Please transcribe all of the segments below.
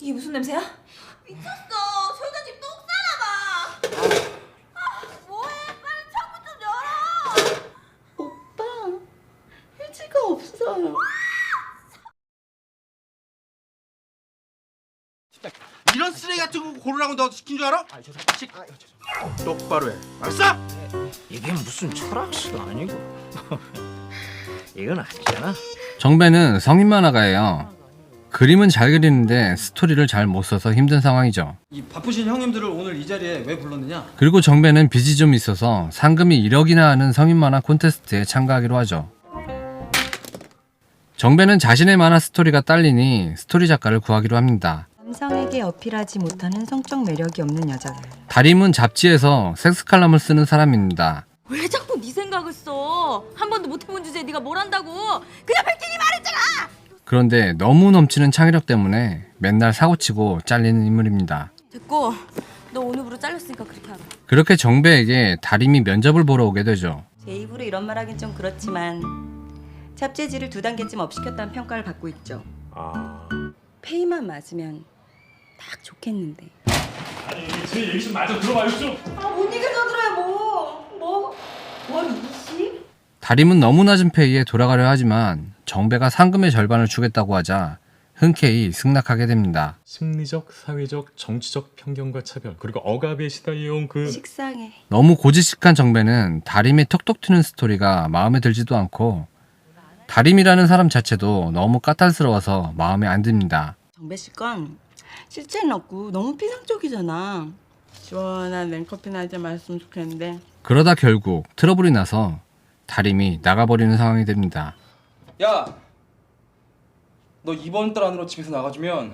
이게 무슨 냄새야? 미쳤어. 설거지 똥 싸나 봐. 뭐해? 빨리 창문 좀 열어. 오빠, 휴지가 없어요. 이런 쓰레기 같은 거 고르라고 너 시킨 줄 알아? 똑바로 해. 알았어? 이게 무슨 철학식 아니고 이건 아니잖아. 정배는 성인 만화가예요. 그림은 잘 그리는데 스토리를 잘 못 써서 힘든 상황이죠. 이 바쁘신 형님들을 오늘 이 자리에 왜 불렀느냐? 그리고 정배는 빚이 좀 있어서 상금이 1억이나 하는 성인 만화 콘테스트에 참가하기로 하죠. 정배는 자신의 만화 스토리가 딸리니 스토리 작가를 구하기로 합니다. 남성에게 어필하지 못하는 성적 매력이 없는 여자들. 다림은 잡지에서 섹스 칼럼을 쓰는 사람입니다. 왜 자꾸 네 생각을 써? 한 번도 못 해본 주제에 네가 뭘 한다고? 그냥 백기니 말했잖아. 그런데 너무 넘치는 창의력 때문에 맨날 사고치고 잘리는 인물입니다. 됐고, 너 오늘부로 잘렸으니까 그렇게 하라. 그렇게 정배에게 다림이 면접을 보러 오게 되죠. 제 입으로 이런 말 하긴 좀 그렇지만 잡재질을 2단계쯤 업시켰다는 평가를 받고 있죠. 페이만 맞으면 딱 좋겠는데. 제 얘기 좀 마저 들어봐요 좀. 못 이겨서 들어요 뭐? 월 20? 다림은 너무 낮은 페이에 돌아가려 하지만 정배가 상금의 절반을 주겠다고 하자 흔쾌히 승낙하게 됩니다. 심리적, 사회적, 정치적 편견과 차별 그리고 억압에 시달려온 그 식상해. 너무 고지식한 정배는 다림의 톡톡 튀는 스토리가 마음에 들지도 않고 다림이라는 사람 자체도 너무 까탈스러워서 마음에 안 듭니다. 정배 씨 건 실체는 없고 너무 피상적이잖아. 시원한 냉커피나 한잔 마셨으면 좋겠는데. 그러다 결국 트러블이 나서 다림이 나가버리는 상황이 됩니다. 야, 너 이번 달 안으로 집에서 나가주면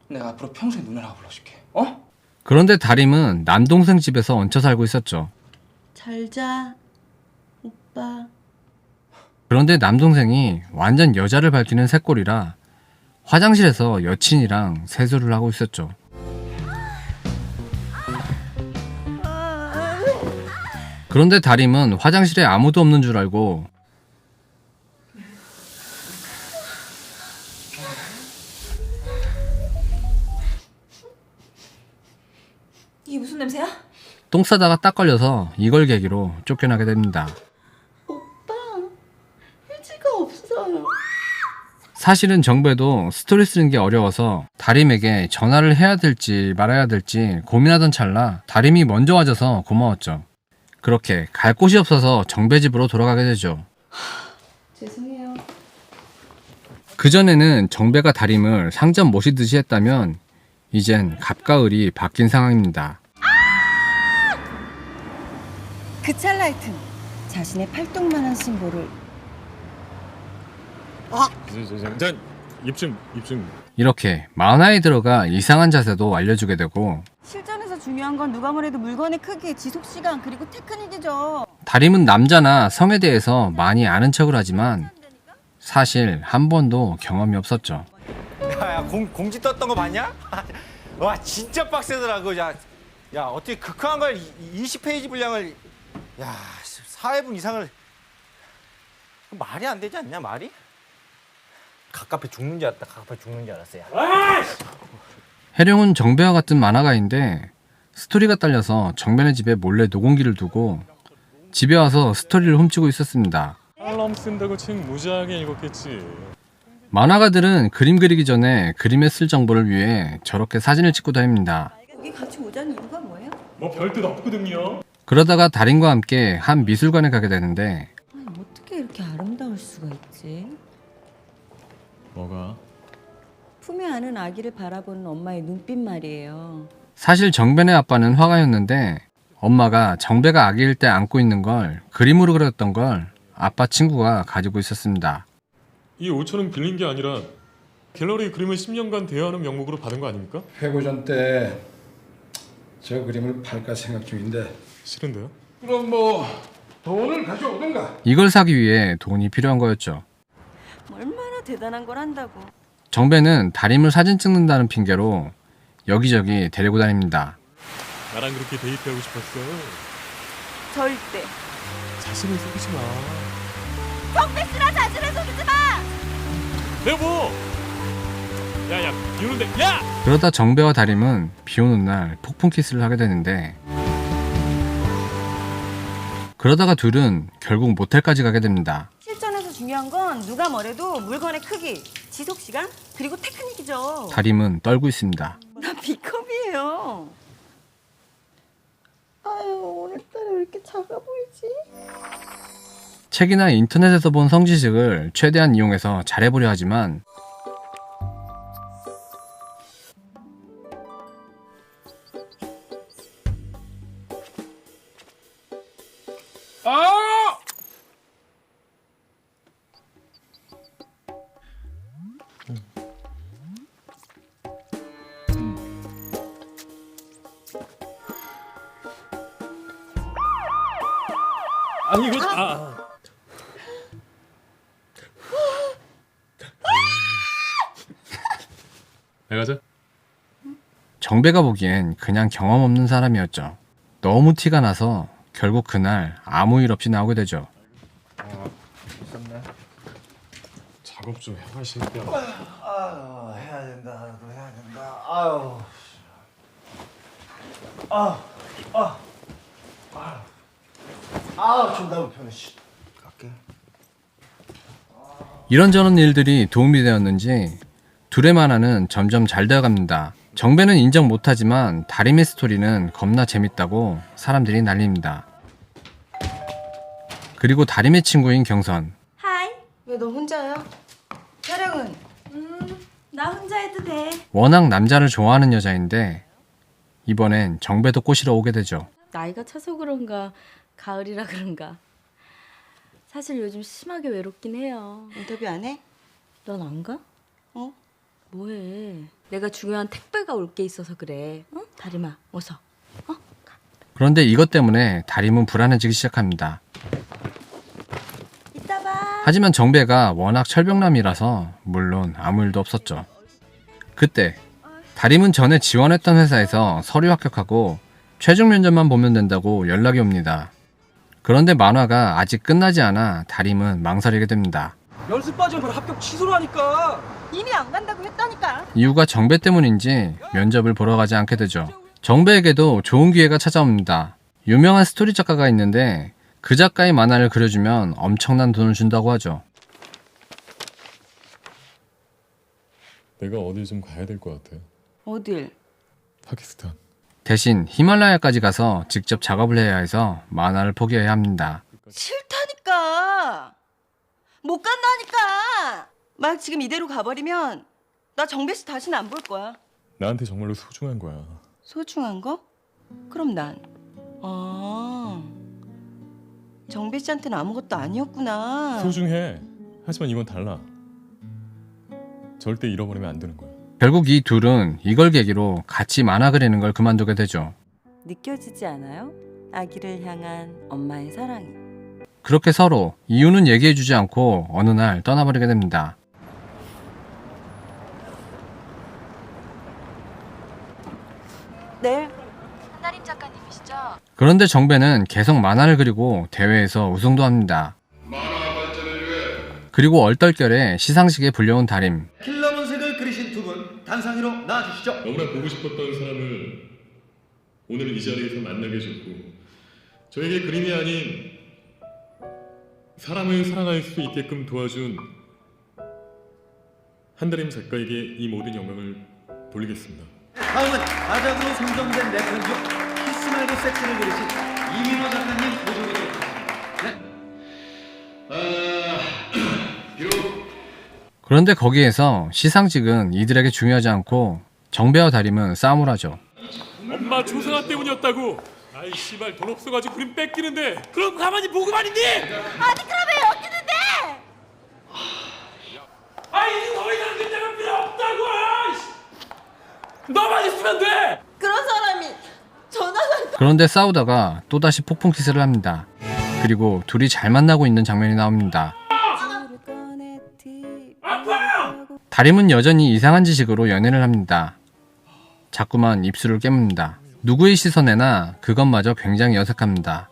내가 앞으로 평생 누나라고 불러줄게. 어? 그런데 다림은 남동생 집에서 얹혀 살고 있었죠. 잘 자, 오빠. 그런데 남동생이 완전 여자를 밝히는 새꼴이라 화장실에서 여친이랑 세수를 하고 있었죠. 그런데 다림은 화장실에 아무도 없는 줄 알고 이게 무슨 냄새야? 똥 싸다가 딱 걸려서 이걸 계기로 쫓겨나게 됩니다. 오빠, 휴지가 없어요. 사실은 정배도 스토리 쓰는 게 어려워서 다림에게 전화를 해야 될지 말아야 될지 고민하던 찰나 다림이 먼저 와줘서 고마웠죠. 그렇게 갈 곳이 없어서 정배 집으로 돌아가게 되죠. 죄송해요. 그전에는 정배가 다림을 상점 모시듯이 했다면 이젠 갑과 을이 바뀐 상황입니다. 그 찰나의 틈 자신의 팔뚝만한 신보를 자, 입증. 이렇게 만화에 들어가 이상한 자세도 알려주게 되고 실전에서 중요한 건 누가 뭐래도 물건의 크기, 지속시간, 그리고 테크닉이죠. 다림은 남자나 성에 대해서 많이 아는 척을 하지만 사실 한 번도 경험이 없었죠. 야, 공지 떴던 거 봤냐? 와 진짜 빡세더라고. 야 어떻게 극한 걸 20페이지 분량을 4회분 이상을 말이 안 되지 않냐 말이? 갑갑해 죽는 줄 알았어. 해룡은 정배와 같은 만화가인데 스토리가 딸려서 정배네 집에 몰래 녹음기를 두고 집에 와서 스토리를 훔치고 있었습니다. 알람 쓴다고 책 무지하게 읽었겠지. 만화가들은 그림 그리기 전에 그림에 쓸 정보를 위해 저렇게 사진을 찍고 다닙니다. 여기 같이 오자는 이유가 뭐예요? 뭐 별뜻 없거든요. 그러다가 다림과 함께 한 미술관에 가게 되는데 아니, 어떻게 이렇게 아름다울 수가 있지? 뭐가? 품에 안은 아기를 바라보는 엄마의 눈빛 말이에요. 사실 정배네 아빠는 화가였는데 엄마가 정배가 아기일 때 안고 있는 걸 그림으로 그렸던 걸 아빠 친구가 가지고 있었습니다. 이 5천은 빌린 게 아니라 갤러리 그림을 10년간 대여하는 명목으로 받은 거 아닙니까? 회고전 때 저 그림을 팔까 생각 중인데 싫은데요? 그럼 뭐 돈을 가져오든가. 이걸 사기 위해 돈이 필요한 거였죠. 얼마나 대단한 걸 한다고. 정배는 다림을 사진 찍는다는 핑계로 여기저기 데리고 다닙니다. 나랑 그렇게 데이트하고 싶었어요? 절대. 자신을 속이지 마. 정배 씨랑 자신을 속이지 마. 여보! 야야 비 오는데 야! 그러다 정배와 다림은 비 오는 날 폭풍 키스를 하게 되는데 그러다가 둘은 결국 모텔까지 가게 됩니다. 실전에서 중요한 건 누가 뭐래도 물건의 크기, 지속 시간, 그리고 테크닉이죠. 다림은 떨고 있습니다. 나 B컵이에요. 아유, 오늘따라 왜 이렇게 작아 보이지? 책이나 인터넷에서 본 성지식을 최대한 이용해서 잘해보려 하지만 아니 이거 나가자. 정배가 보기엔 그냥 경험 없는 사람이었죠. 너무 티가 나서 결국 그날 아무 일 없이 나오게 되죠. 작업 좀 해봐 이 새끼야. 아유 해야 된다 나도 해야 된다. 아유. 존나 불편해. 갈게. 이런저런 일들이 도움이 되었는지 둘의 만화는 점점 잘 되어갑니다. 정배는 인정 못하지만 다림의 스토리는 겁나 재밌다고 사람들이 난립니다. 그리고 다림의 친구인 경선. 하이. 왜 너 혼자야? 촬영은? 나 혼자 해도 돼. 워낙 남자를 좋아하는 여자인데 이번엔 정배도 꼬시러 오게 되죠. 나이가 차서 그런가 가을이라 그런가 사실 요즘 심하게 외롭긴 해요. 인터뷰 안 해? 넌 안 가? 어? 뭐해? 내가 중요한 택배가 올 게 있어서 그래. 어? 다림아, 어서. 그런데 이것 때문에 다림은 불안해지기 시작합니다. 이따 봐. 하지만 정배가 워낙 철벽남이라서 물론 아무 일도 없었죠. 그때 다림은 전에 지원했던 회사에서 서류 합격하고 최종 면접만 보면 된다고 연락이 옵니다. 그런데 만화가 아직 끝나지 않아 다림은 망설이게 됩니다. 연습 빠지면 바로 합격 취소를 하니까. 이미 안 간다고 했다니까. 이유가 정배 때문인지 면접을 보러 가지 않게 되죠. 정배에게도 좋은 기회가 찾아옵니다. 유명한 스토리 작가가 있는데 그 작가의 만화를 그려주면 엄청난 돈을 준다고 하죠. 내가 어딜 좀 가야 될 것 같아. 어딜? 파키스탄. 대신 히말라야까지 가서 직접 작업을 해야 해서 만화를 포기해야 합니다. 싫다니까. 못 간다니까. 막 지금 이대로 가버리면 나 정배 씨 다시는 안 볼 거야. 나한테 정말로 소중한 거야. 소중한 거? 그럼 난. 정배 씨한테는 아무것도 아니었구나. 소중해. 하지만 이건 달라. 절대 잃어버리면 안 되는 거야. 결국 이 둘은 이걸 계기로 같이 만화 그리는 걸 그만두게 되죠. 느껴지지 않아요? 아기를 향한 엄마의 사랑이. 그렇게 서로 이유는 얘기해주지 않고 어느 날 떠나버리게 됩니다. 네. 한다림 작가님이시죠? 그런데 정배는 계속 만화를 그리고 대회에서 우승도 합니다. 그리고 얼떨결에 시상식에 불려온 다림. 킬러문색을 그리신 두 분 단상위로 나와주시죠. 너무나 보고 싶었던 사람을 오늘 이 자리에서 만나게 해줬고 저에게 그림이 아닌 사람을 사랑할 수 있게끔 도와준 한다림 작가에게 이 모든 영광을 돌리겠습니다. 다음은 아작으로 선정된 래퍼이죠. 키스 말고 섹스를 그리신 이민호 작가님 모셔보도록 하겠습니다. 그런데 거기에서 시상식은 이들에게 중요하지 않고 정배와 다림은 싸움을 하죠. 엄마 조상아 때문이었다고. 아이 씨발 돈 없어가지고 그림 뺏기는데. 그럼 가만히 보고만 있니? 아니 그럼 왜 엮이는데? 아이 더 이상 그때가 필요 없다고. 너만 있으면 돼. 그런 사람이 전화가. 그런데 싸우다가 또다시 폭풍 키스를 합니다. 그리고 둘이 잘 만나고 있는 장면이 나옵니다. 다림은 여전히 이상한 지식으로 연애를 합니다. 자꾸만 입술을 깨뭅니다. 누구의 시선에나 그것마저 굉장히 어색합니다.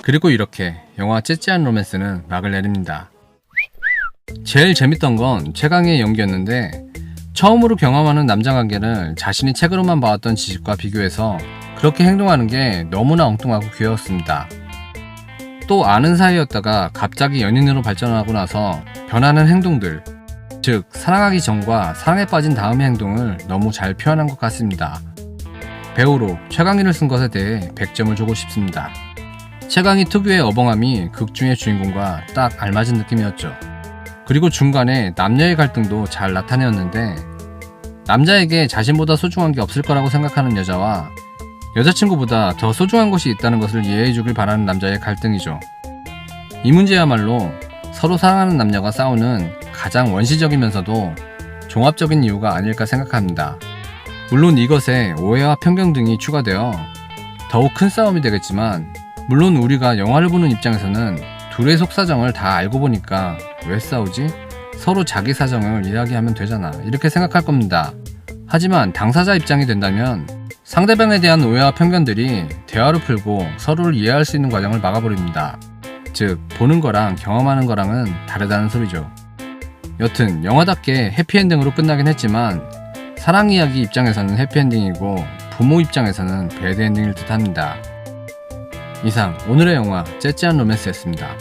그리고 이렇게 영화 째째한 로맨스는 막을 내립니다. 제일 재밌던 건 최강의 연기였는데 처음으로 경험하는 남자 관계를 자신이 책으로만 봐왔던 지식과 비교해서 그렇게 행동하는 게 너무나 엉뚱하고 귀여웠습니다. 또 아는 사이였다가 갑자기 연인으로 발전하고 나서 변하는 행동들, 즉 사랑하기 전과 사랑에 빠진 다음의 행동을 너무 잘 표현한 것 같습니다. 배우로 최강희를 쓴 것에 대해 100점을 주고 싶습니다. 최강희 특유의 어벙함이 극 중의 주인공과 딱 알맞은 느낌이었죠. 그리고 중간에 남녀의 갈등도 잘 나타내었는데, 남자에게 자신보다 소중한 게 없을 거라고 생각하는 여자와 여자친구보다 더 소중한 것이 있다는 것을 이해해 주길 바라는 남자의 갈등이죠. 이 문제야말로 서로 사랑하는 남녀가 싸우는 가장 원시적이면서도 종합적인 이유가 아닐까 생각합니다. 물론 이것에 오해와 편견 등이 추가되어 더욱 큰 싸움이 되겠지만, 물론 우리가 영화를 보는 입장에서는 둘의 속사정을 다 알고 보니까 왜 싸우지? 서로 자기 사정을 이야기하면 되잖아, 이렇게 생각할 겁니다. 하지만 당사자 입장이 된다면 상대방에 대한 오해와 편견들이 대화로 풀고 서로를 이해할 수 있는 과정을 막아버립니다. 즉, 보는 거랑 경험하는 거랑은 다르다는 소리죠. 여튼 영화답게 해피엔딩으로 끝나긴 했지만 사랑 이야기 입장에서는 해피엔딩이고 부모 입장에서는 배드엔딩일 듯합니다. 이상 오늘의 영화 째째한 로맨스였습니다.